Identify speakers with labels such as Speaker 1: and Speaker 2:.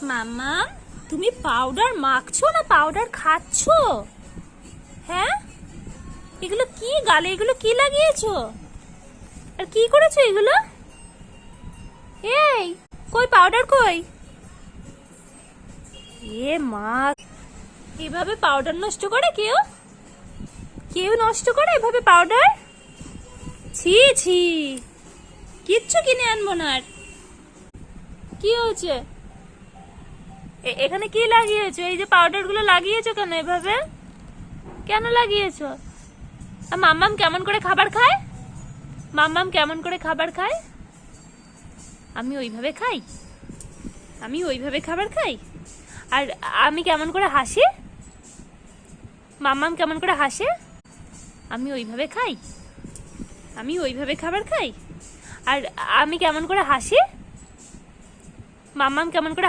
Speaker 1: মাম্মা, তুমি পাউডার মাখছো না পাউডার খাচ্ছো? হ্যাঁ, এগুলো কি গালে? এগুলো কি লাগিয়েছো? আর কি করেছো এগুলো? এই, কই পাউডার কই? এ মা, এভাবে পাউডার নষ্ট করে কেউ? কেউ নষ্ট করে এভাবে পাউডার? ছি ছি, কিচ্ছু কিনে আনবো না আর। কি হয়েছে? এখানে কি লাগিয়েছো? এই যে পাউডার গুলো লাগিয়েছো কেন এভাবে? কেন লাগিয়েছো? আর মাম্মাম কেমন করে খাবার খায়? মাম্মাম কেমন করে খাবার খায়? আমি ওইভাবে খাই? আমি ওইভাবে খাবার খাই? আর আমি কেমন করে হাসি? মাম্মাম কেমন করে হাসে? আমি ওইভাবে খাই? আমি ওইভাবে খাবার খাই? আর আমি কেমন করে হাসি? মাম্মাম কেমন করে